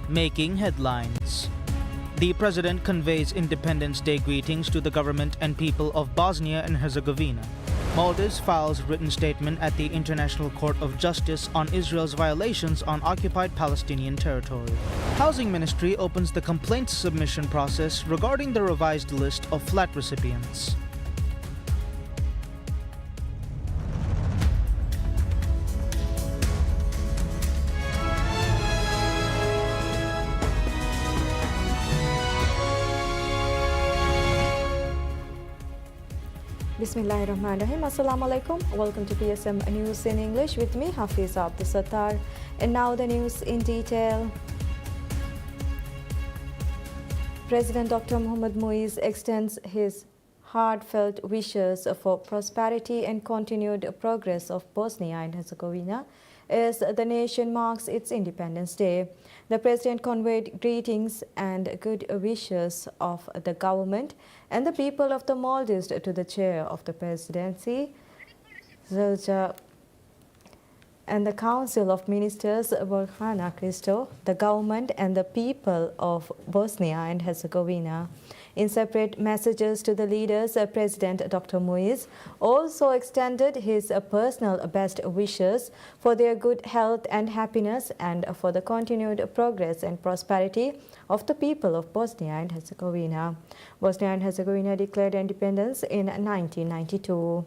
making headlines. The president conveys Independence Day greetings to the government and people of Bosnia and Herzegovina. Maldives files written statement at the International Court of Justice on Israel's violations on occupied Palestinian territory. Housing Ministry opens the complaints submission process regarding the revised list of flat recipients. Bismillahirrahmanirrahim. Assalamu alaikum. Welcome to PSM News in English with me, Hafiz Abdul Sattar. And now the news in detail. President Dr. Mohammad Muiz extends his heartfelt wishes for prosperity and continued progress of Bosnia and Herzegovina as the nation marks its Independence Day. The president conveyed greetings and good wishes of the government and the people of the Maldives to the chair of the presidency, Zilja, and the Council of Ministers, Borjana Cristo, the government and the people of Bosnia and Herzegovina. In separate messages to the leaders, President Dr. Muiz also extended his personal best wishes for their good health and happiness and for the continued progress and prosperity of the people of Bosnia and Herzegovina. Bosnia and Herzegovina declared independence in 1992.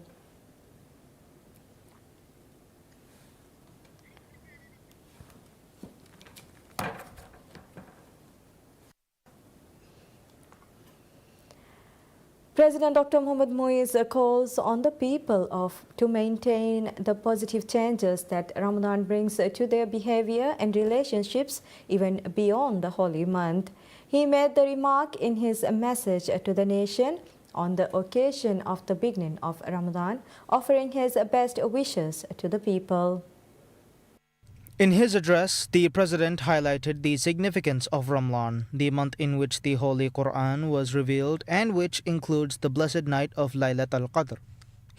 President Dr. Mohammad Muiz calls on the people to maintain the positive changes that Ramadan brings to their behavior and relationships even beyond the holy month. He made the remark in his message to the nation on the occasion of the beginning of Ramadan, offering his best wishes to the people. In his address, the president highlighted the significance of Ramadan, the month in which the Holy Quran was revealed and which includes the blessed night of Laylat al-Qadr.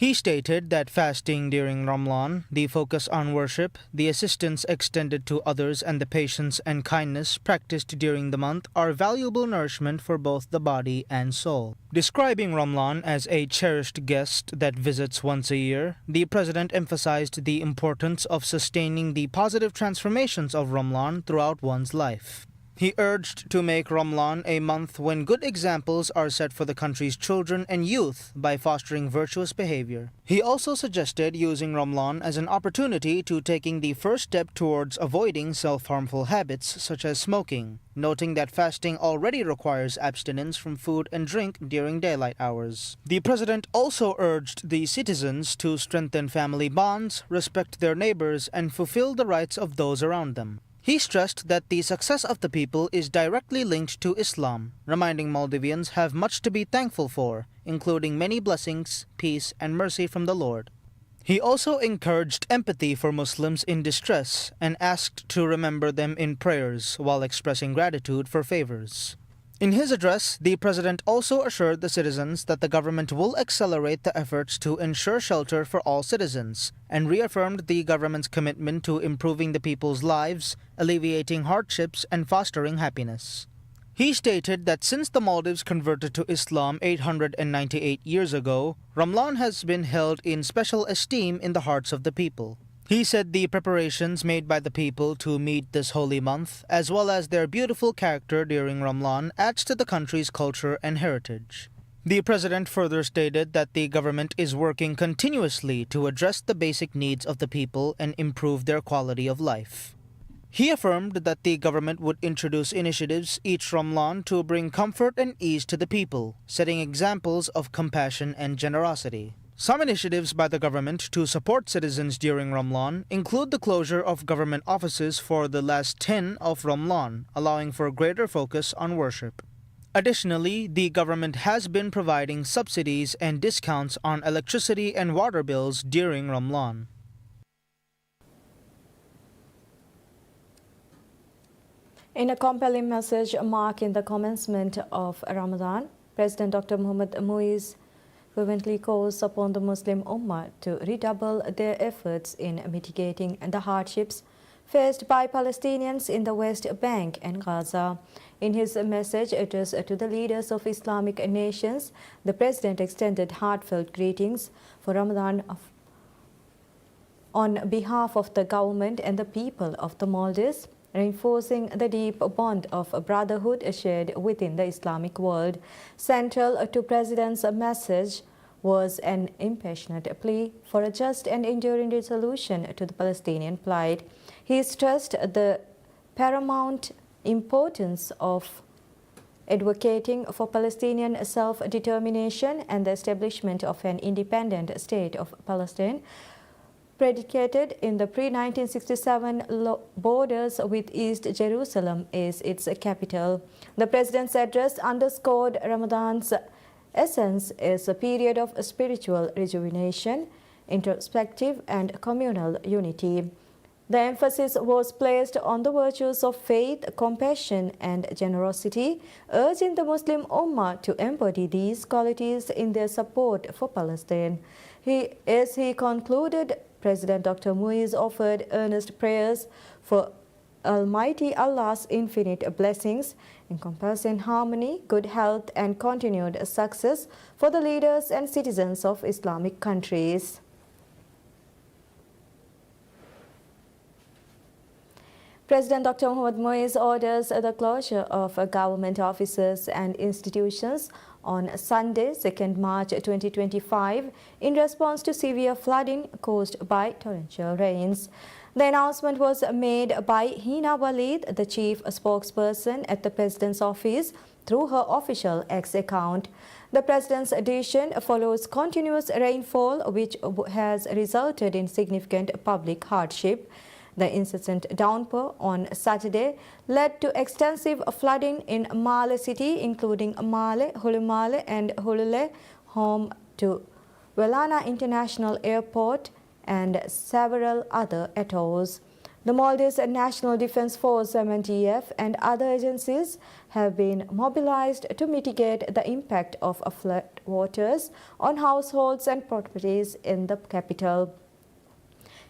He stated that fasting during Ramadan, the focus on worship, the assistance extended to others and the patience and kindness practiced during the month are valuable nourishment for both the body and soul. Describing Ramadan as a cherished guest that visits once a year, the president emphasized the importance of sustaining the positive transformations of Ramadan throughout one's life. He urged to make Ramadan a month when good examples are set for the country's children and youth by fostering virtuous behavior. He also suggested using Ramadan as an opportunity to taking the first step towards avoiding self-harmful habits such as smoking, noting that fasting already requires abstinence from food and drink during daylight hours. The president also urged the citizens to strengthen family bonds, respect their neighbors, and fulfill the rights of those around them. He stressed that the success of the people is directly linked to Islam, reminding Maldivians have much to be thankful for, including many blessings, peace, and mercy from the Lord. He also encouraged empathy for Muslims in distress and asked to remember them in prayers while expressing gratitude for favors. In his address, the president also assured the citizens that the government will accelerate the efforts to ensure shelter for all citizens and reaffirmed the government's commitment to improving the people's lives, alleviating hardships, and fostering happiness. He stated that since the Maldives converted to Islam 898 years ago, Ramadan has been held in special esteem in the hearts of the people. He said the preparations made by the people to meet this holy month, as well as their beautiful character during Ramadan, adds to the country's culture and heritage. The president further stated that the government is working continuously to address the basic needs of the people and improve their quality of life. He affirmed that the government would introduce initiatives each Ramadan to bring comfort and ease to the people, setting examples of compassion and generosity. Some initiatives by the government to support citizens during Ramadan include the closure of government offices for the last 10 of Ramadan, allowing for greater focus on worship. Additionally, the government has been providing subsidies and discounts on electricity and water bills during Ramadan. In a compelling message marking the commencement of Ramadan, President Dr. Mohammad Muiz fervently calls upon the Muslim Ummah to redouble their efforts in mitigating the hardships faced by Palestinians in the West Bank and Gaza. In his message addressed to the leaders of Islamic nations, the President extended heartfelt greetings for Ramadan on behalf of the government and the people of the Maldives, reinforcing the deep bond of brotherhood shared within the Islamic world. Central to President's message was an impassioned plea for a just and enduring resolution to the Palestinian plight. He stressed the paramount importance of advocating for Palestinian self-determination and the establishment of an independent state of Palestine, predicated in the pre-1967 borders with East Jerusalem as its capital. The President's address underscored Ramadan's essence as a period of spiritual rejuvenation, introspective and communal unity. The emphasis was placed on the virtues of faith, compassion and generosity, urging the Muslim Ummah to embody these qualities in their support for Palestine. As he concluded, President Dr. Muiz offered earnest prayers for Almighty Allah's infinite blessings, encompassing harmony, good health and continued success for the leaders and citizens of Islamic countries. President Dr. Mohamed Muiz orders the closure of government offices and institutions on Sunday, 2nd March 2025, in response to severe flooding caused by torrential rains. The announcement was made by Hina Walid, the chief spokesperson at the President's office, through her official X account. The President's decision follows continuous rainfall, which has resulted in significant public hardship. The incessant downpour on Saturday led to extensive flooding in Male city, including Male, Hulumale and Hulule, home to Welana International Airport and several other atolls. The Maldives National Defence Force (MNDF) and other agencies have been mobilized to mitigate the impact of flood waters on households and properties in the capital.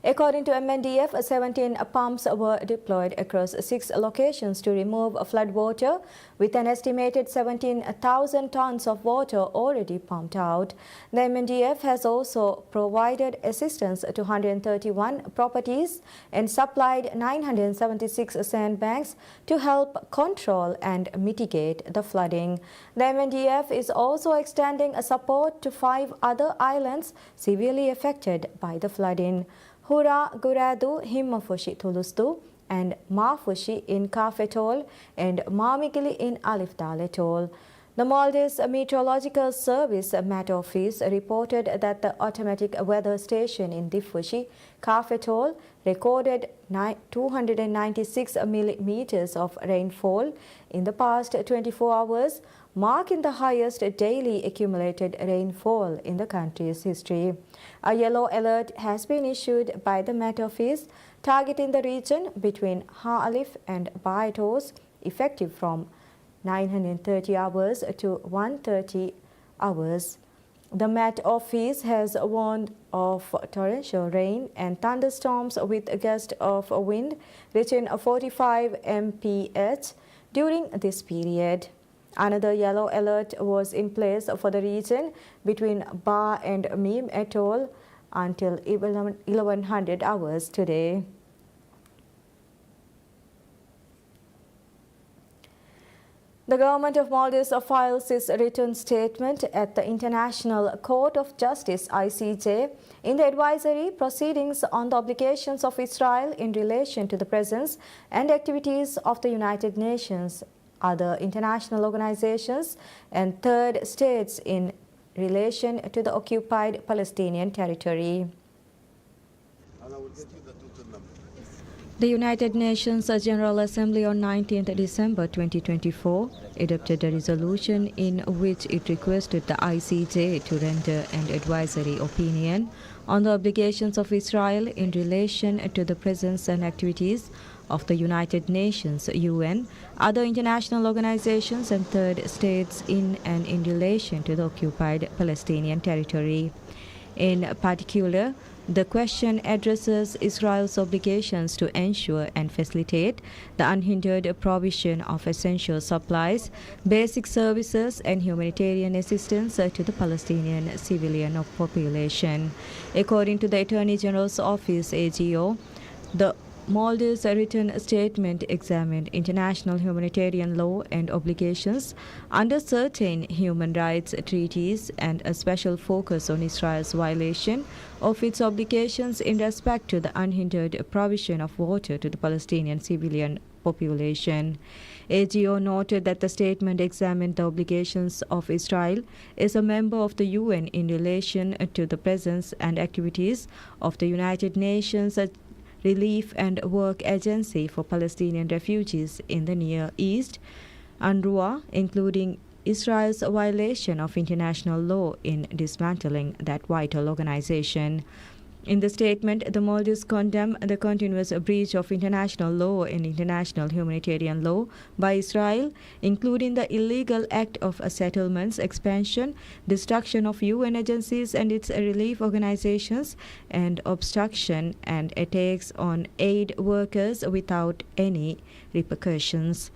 According to MNDF, 17 pumps were deployed across 6 locations to remove flood water, with an estimated 17,000 tons of water already pumped out. The MNDF has also provided assistance to 131 properties and supplied 976 sandbags to help control and mitigate the flooding. The MNDF is also extending support to 5 other islands severely affected by the flooding: Hura, Guradu, Himmafushi, Tulustu, and Mafushi in Kaf Atoll and Mamigili in Alif Dal Atoll. The Maldives Meteorological Service Met Office reported that the automatic weather station in Diffushi, Kaf Atoll, recorded 296 millimeters of rainfall in the past 24 hours, marking the highest daily accumulated rainfall in the country's history. A yellow alert has been issued by the Met Office, targeting the region between Ha Alif and Baitos, effective from 930 hours to 130 hours. The Met Office has warned of torrential rain and thunderstorms with a gust of wind reaching 45 mph during this period. Another yellow alert was in place for the region between Ba and Mim Atoll until 1100 hours today. The government of Maldives files its written statement at the International Court of Justice (ICJ) in the advisory proceedings on the obligations of Israel in relation to the presence and activities of the United Nations, other international organizations, and third states in relation to the occupied Palestinian territory. The United Nations General Assembly on 19th December 2024 adopted a resolution in which it requested the ICJ to render an advisory opinion on the obligations of Israel in relation to the presence and activities of the United Nations, UN, other international organizations and third states in and in relation to the occupied Palestinian territory. In particular, The question addresses Israel's obligations to ensure and facilitate the unhindered provision of essential supplies, basic services, and humanitarian assistance to the Palestinian civilian population. According to the Attorney General's Office, AGO, the Maldives' written statement examined international humanitarian law and obligations under certain human rights treaties and a special focus on Israel's violation of its obligations in respect to the unhindered provision of water to the Palestinian civilian population. AGO noted that the statement examined the obligations of Israel as a member of the UN in relation to the presence and activities of the United Nations Relief and Work Agency for Palestinian Refugees in the Near East, UNRWA, including Israel's violation of international law in dismantling that vital organization. In the statement, the Maldives condemned the continuous breach of international law and international humanitarian law by Israel, including the illegal act of settlements, expansion, destruction of UN agencies and its relief organizations, and obstruction and attacks on aid workers without any repercussions.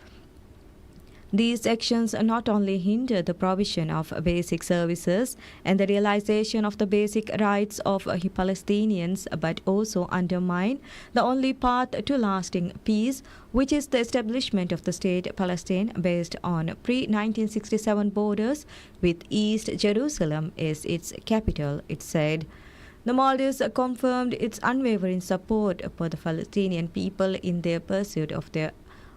These actions not only hinder the provision of basic services and the realization of the basic rights of Palestinians, but also undermine the only path to lasting peace, which is the establishment of the state Palestine based on pre-1967 borders with East Jerusalem as its capital, it said. The Maldives confirmed its unwavering support for the Palestinian people in their pursuit of their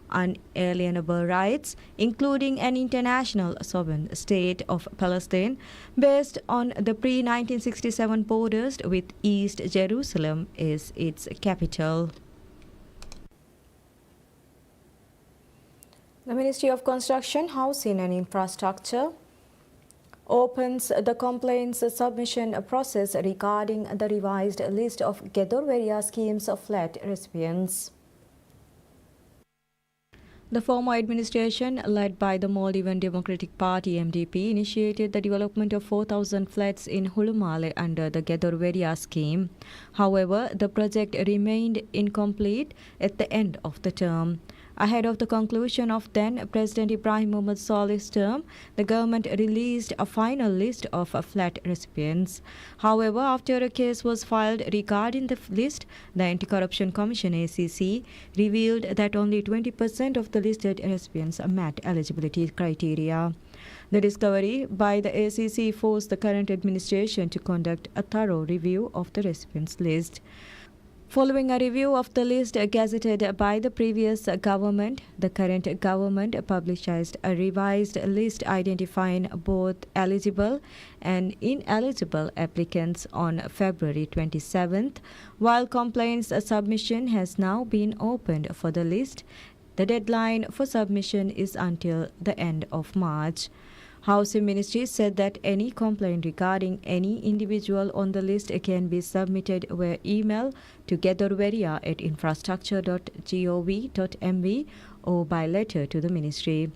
unalienable rights, including an international sovereign state of Palestine based on the pre-1967 borders with East Jerusalem as its capital. The Ministry of Construction, Housing and Infrastructure opens the complaints submission process regarding the revised list of Gedorveria schemes of flat recipients. The former administration, led by the Maldivian Democratic Party MDP, initiated the development of 4,000 flats in Hulumale under the Gedorveria scheme. However, the project remained incomplete at the end of the term. Ahead of the conclusion of then President Ibrahim Mohamed Saleh's term, the government released a final list of flat recipients. However, after a case was filed regarding the list, the Anti-Corruption Commission ACC revealed that only 20% of the listed recipients met eligibility criteria. The discovery by the ACC forced the current administration to conduct a thorough review of the recipients list. Following a review of the list gazetted by the previous government, the current government publicized a revised list identifying both eligible and ineligible applicants on February 27th, while complaints submission has now been opened for the list. The deadline for submission is until the end of March. Housing Ministry said that any complaint regarding any individual on the list can be submitted via email to gedorveria@infrastructure.gov.mb or by letter to the ministry.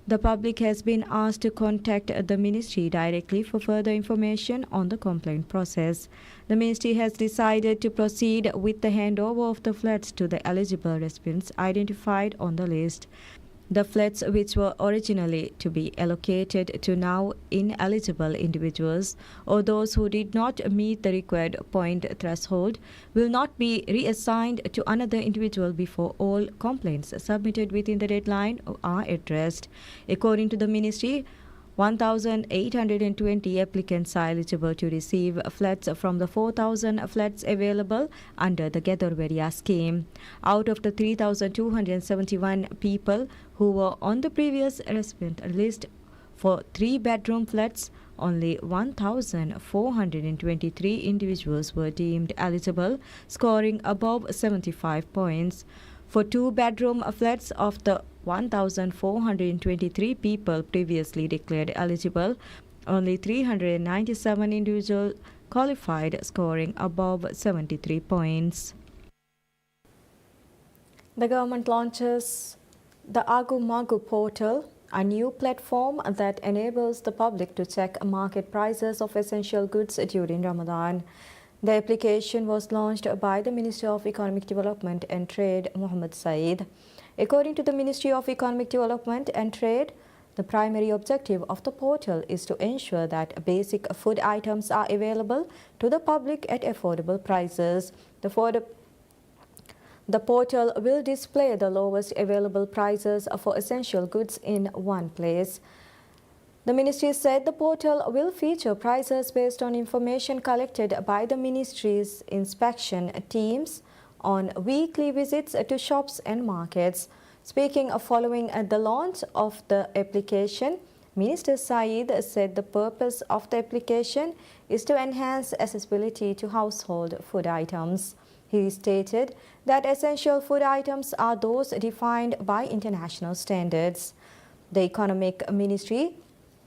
The public has been asked to contact the ministry directly for further information on the complaint process. The ministry has decided to proceed with the handover of the flats to the eligible recipients identified on the list. The flats which were originally to be allocated to now ineligible individuals or those who did not meet the required point threshold will not be reassigned to another individual before all complaints submitted within the deadline are addressed. According to the ministry, 1,820 applicants are eligible to receive flats from the 4,000 flats available under the Gedorveria scheme. Out of the 3,271 people who were on the previous recipient list for 3-bedroom flats, only 1,423 individuals were deemed eligible, scoring above 75 points. For 2-bedroom flats of the 1,423 people previously declared eligible, only 397 individuals qualified, scoring above 73 points. The government launches the Agu Magu portal, a new platform that enables the public to check market prices of essential goods during Ramadan. The application was launched by the Minister of Economic Development and Trade, Mohammad Saeed. According to the Ministry of Economic Development and Trade, the primary objective of the portal is to ensure that basic food items are available to the public at affordable prices. The portal will display the lowest available prices for essential goods in one place. The ministry said the portal will feature prices based on information collected by the ministry's inspection teams on weekly visits to shops and markets. Speaking following the launch of the application, Minister Saeed said the purpose of the application is to enhance accessibility to household food items. He stated that essential food items are those defined by international standards. The Economic Ministry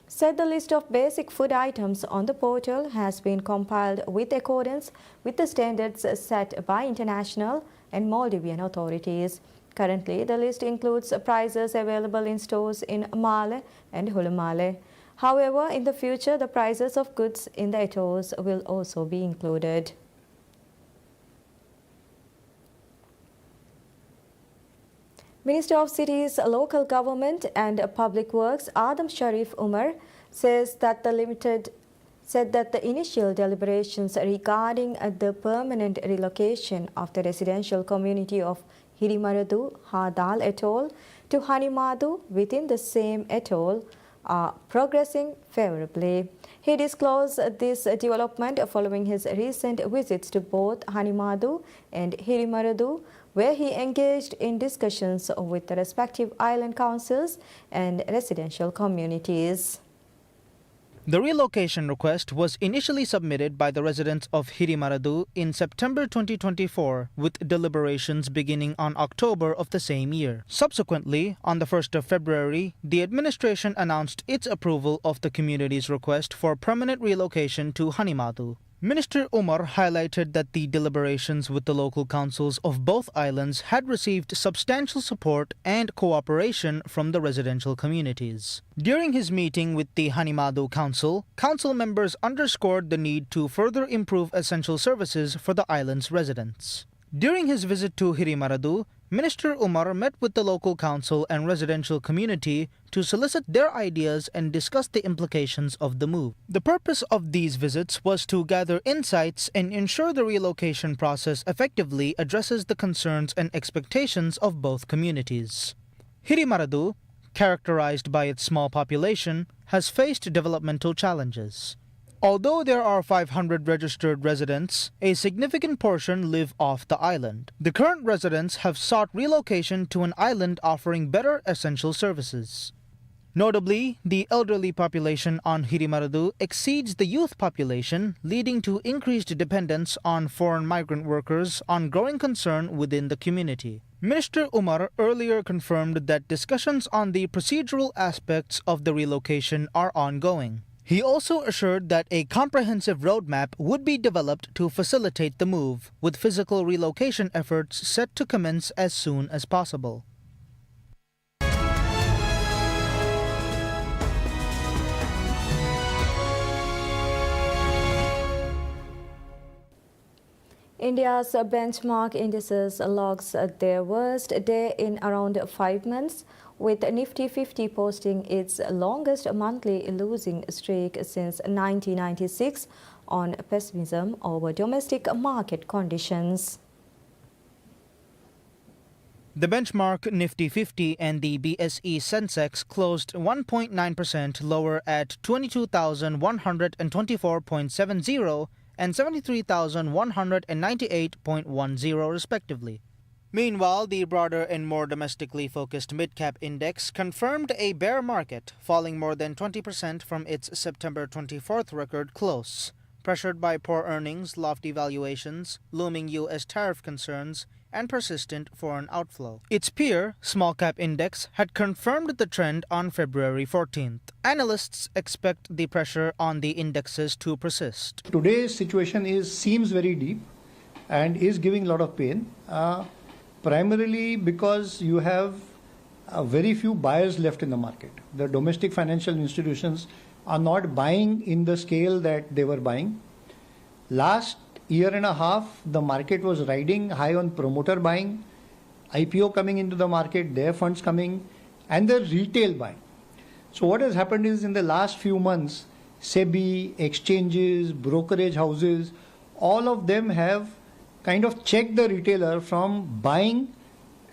said the list of basic food items on the portal has been compiled with accordance with the standards set by international and Maldivian authorities. Currently, the list includes prices available in stores in Male and Hulumale. However, in the future, the prices of goods in the atolls will also be included. Minister of Cities, Local Government and Public Works Adam Sharif Umar said that the initial deliberations regarding the permanent relocation of the residential community of Hirimaradu Hadal Atoll to Hanimadu within the same atoll are progressing favorably. He disclosed this development following his recent visits to both Hanimadu and Hirimaradu, where he engaged in discussions with the respective island councils and residential communities. The relocation request was initially submitted by the residents of Hirimaradu in September 2024, with deliberations beginning on October of the same year. Subsequently, on the 1st of February, the administration announced its approval of the community's request for permanent relocation to Hanimadu. Minister Umar highlighted that the deliberations with the local councils of both islands had received substantial support and cooperation from the residential communities. During his meeting with the Hanimadu Council, council members underscored the need to further improve essential services for the island's residents. During his visit to Hirimaradu, Minister Umar met with the local council and residential community to solicit their ideas and discuss the implications of the move. The purpose of these visits was to gather insights and ensure the relocation process effectively addresses the concerns and expectations of both communities. Hirimaradu, characterized by its small population, has faced developmental challenges. Although there are 500 registered residents, a significant portion live off the island. The current residents have sought relocation to an island offering better essential services. Notably, the elderly population on Hirimaradu exceeds the youth population, leading to increased dependence on foreign migrant workers on growing concern within the community. Minister Umar earlier confirmed that discussions on the procedural aspects of the relocation are ongoing. He also assured that a comprehensive roadmap would be developed to facilitate the move, with physical relocation efforts set to commence as soon as possible. India's benchmark indices logs their worst day in around 5 months, with Nifty 50 posting its longest monthly losing streak since 1996 on pessimism over domestic market conditions. The benchmark Nifty 50 and the BSE Sensex closed 1.9% lower at 22,124.70 and 73,198.10 respectively. Meanwhile, the broader and more domestically focused mid-cap index confirmed a bear market, falling more than 20% from its September 24th record close, pressured by poor earnings, lofty valuations, looming U.S. tariff concerns, and persistent foreign outflow. Its peer, small-cap index, had confirmed the trend on February 14th. Analysts expect the pressure on the indexes to persist. Today's situation seems very deep and is giving a lot of pain. Primarily because you have very few buyers left in the market. The domestic financial institutions are not buying in the scale that they were buying. Last year and a half, the market was riding high on promoter buying, IPO coming into the market, their funds coming, and the retail buying. So what has happened is in the last few months, SEBI, exchanges, brokerage houses, all of them have kind of checked the retailer from buying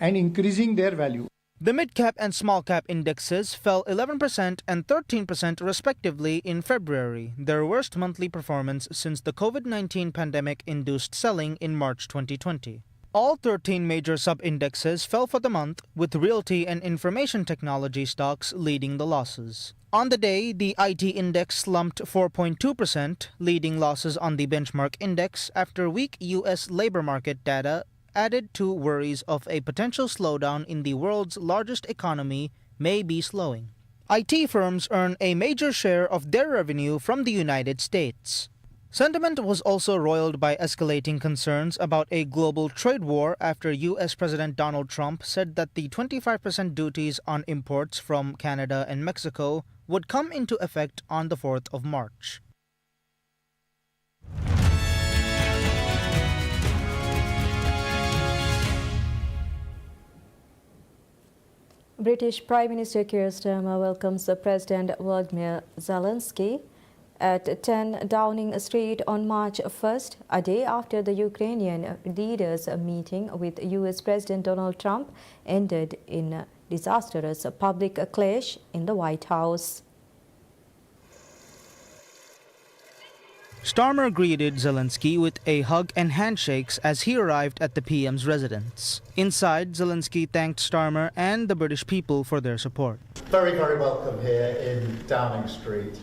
and increasing their value. The mid-cap and small-cap indexes fell 11% and 13% respectively in February, their worst monthly performance since the COVID-19 pandemic-induced selling in March 2020. All 13 major sub-indexes fell for the month, with realty and information technology stocks leading the losses. On the day, the IT index slumped 4.2%, leading losses on the benchmark index after weak U.S. labor market data added to worries of a potential slowdown in the world's largest economy may be slowing. IT firms earn a major share of their revenue from the United States. Sentiment was also roiled by escalating concerns about a global trade war after U.S. President Donald Trump said that the 25% duties on imports from Canada and Mexico would come into effect on the 4th of March. British Prime Minister Keir Starmer welcomes President Volodymyr Zelensky at 10 Downing Street on March 1st, a day after the Ukrainian leaders' meeting with US President Donald Trump ended in a disastrous public clash in the White House. Starmer greeted Zelensky with a hug and handshakes as he arrived at the PM's residence. Inside, Zelensky thanked Starmer and the British people for their support. Very, very welcome here in Downing Street.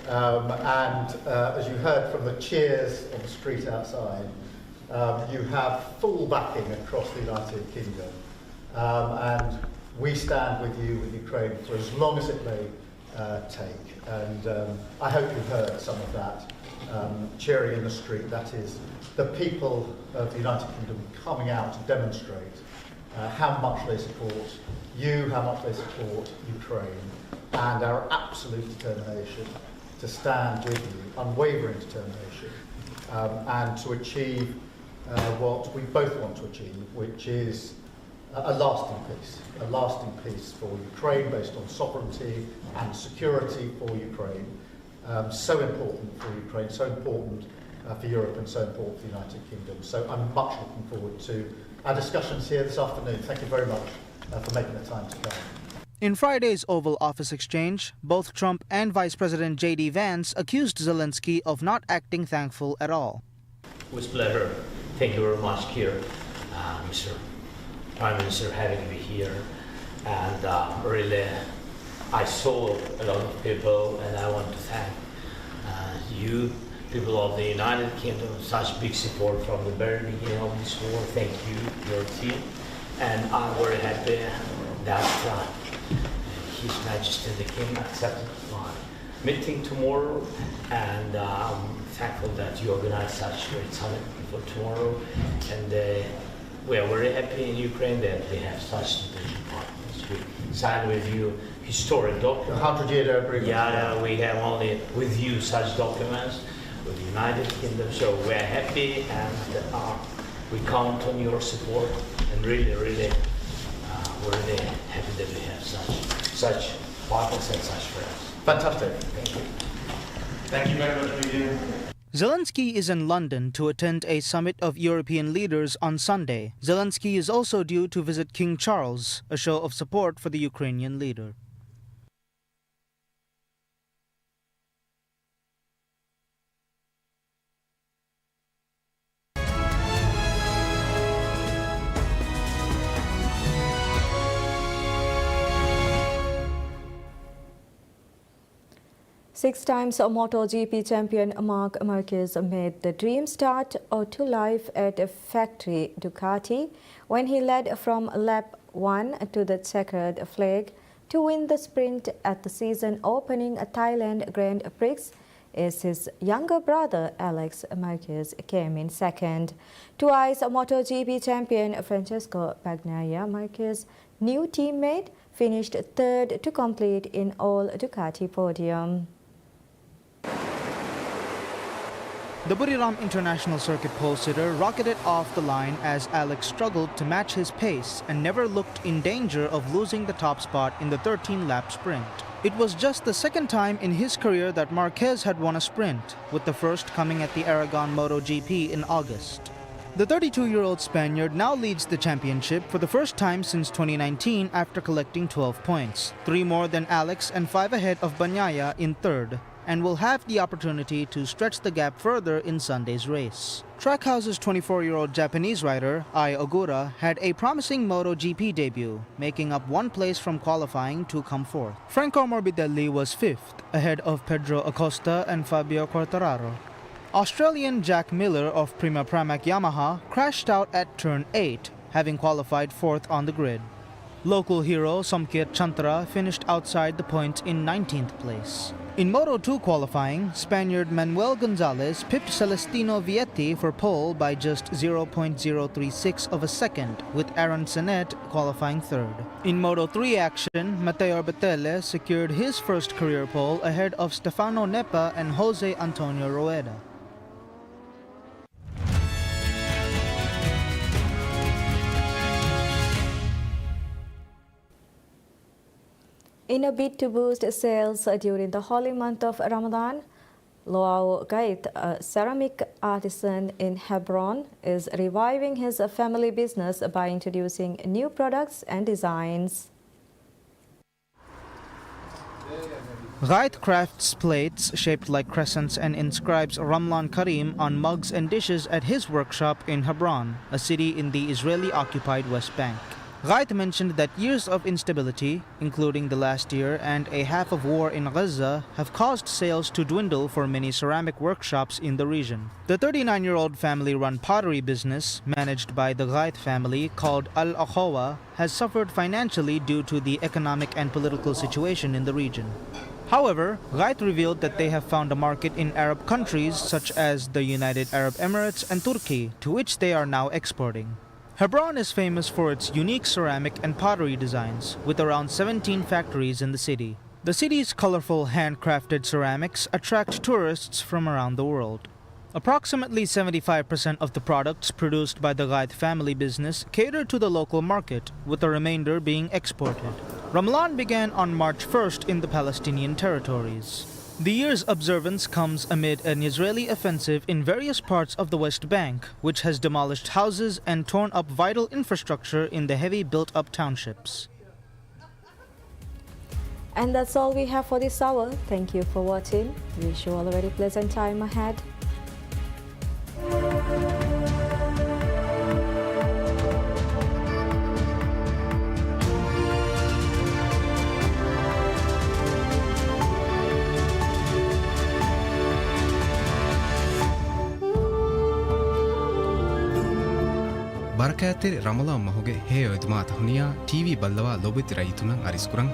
As you heard from the cheers on the street outside, you have full backing across the United Kingdom. And we stand with you, with Ukraine, for as long as it may take. And I hope you've heard some of that cheering in the street. That is the people of the United Kingdom coming out to demonstrate how much they support you, how much they support Ukraine, and our absolute determination to stand with you, unwavering determination, and to achieve what we both want to achieve, which is a lasting peace for Ukraine based on sovereignty and security for Ukraine. So important for Ukraine, so important for Europe, and so important for the United Kingdom. So I'm much looking forward to our discussions here this afternoon. Thank you very much for making the time to come. In Friday's Oval Office exchange, both Trump and Vice President J.D. Vance accused Zelensky of not acting thankful at all. With pleasure. Thank you very much, Keir, Mr. Prime Minister, having me here. And really, I saw a lot of people, and I want to thank you, people of the United Kingdom, such big support from the very beginning of this war. Thank you, your team. And I'm very happy that His Majesty the King accepted my meeting tomorrow, and I'm thankful that you organized such a great summit for tomorrow. And we are very happy in Ukraine that they have such strategic partners. We signed with you historic documents. 100-year agreement. Yeah, we have only with you such documents with the United Kingdom. So we are happy, and we count on your support. And really, we're really happy that we have such partners and such friends. Fantastic. Thank you. Thank you very much, Media. Zelensky is in London to attend a summit of European leaders on Sunday. Zelensky is also due to visit King Charles, a show of support for the Ukrainian leader. Six times MotoGP champion Marc Marquez made the dream start to life at factory Ducati when he led from lap 1 to the checkered flag to win the sprint at the season-opening Thailand Grand Prix. As his younger brother Alex Marquez came in second. Twice MotoGP champion Francesco Bagnaia, Marquez's new teammate, finished third to complete in all Ducati podium. The Buriram International Circuit pole sitter rocketed off the line as Alex struggled to match his pace and never looked in danger of losing the top spot in the 13-lap sprint. It was just the second time in his career that Marquez had won a sprint, with the first coming at the Aragon MotoGP in August. The 32-year-old Spaniard now leads the championship for the first time since 2019 after collecting 12 points, 3 more than Alex and 5 ahead of Bagnaia in third, and will have the opportunity to stretch the gap further in Sunday's race. Trackhouse's 24-year-old Japanese rider, Ai Ogura, had a promising MotoGP debut, making up 1 place from qualifying to come fourth. Franco Morbidelli was 5th, ahead of Pedro Acosta and Fabio Quartararo. Australian Jack Miller of Prima Pramac Yamaha crashed out at turn 8, having qualified 4th on the grid. Local hero Somkir Chantra finished outside the points in 19th place. In Moto2 qualifying, Spaniard Manuel Gonzalez pipped Celestino Vietti for pole by just 0.036 of a second, with Aaron Senet qualifying third. In Moto3 action, Matteo Betele secured his first career pole ahead of Stefano Nepa and Jose Antonio Rueda. In a bid to boost sales during the holy month of Ramadan, Loao Gait, a ceramic artisan in Hebron, is reviving his family business by introducing new products and designs. Gait crafts plates shaped like crescents and inscribes Ramlan Karim on mugs and dishes at his workshop in Hebron, a city in the Israeli-occupied West Bank. Gait mentioned that years of instability, including the last year and a half of war in Gaza, have caused sales to dwindle for many ceramic workshops in the region. The 39-year-old family-run pottery business, managed by the Gait family, called Al Akhawa, has suffered financially due to the economic and political situation in the region. However, Gait revealed that they have found a market in Arab countries such as the United Arab Emirates and Turkey, to which they are now exporting. Hebron is famous for its unique ceramic and pottery designs, with around 17 factories in the city. The city's colorful handcrafted ceramics attract tourists from around the world. Approximately 75% of the products produced by the Gait family business cater to the local market, with the remainder being exported. Ramadan began on March 1st in the Palestinian territories. The year's observance comes amid an Israeli offensive in various parts of the West Bank, which has demolished houses and torn up vital infrastructure in the heavy built-up townships. And that's all we have for this hour. Thank you for watching. We wish you all a very pleasant time ahead. Barakatir Ramadan mahoge heyo idmaat huniya TV ballawa lobit rayitunan ariskuran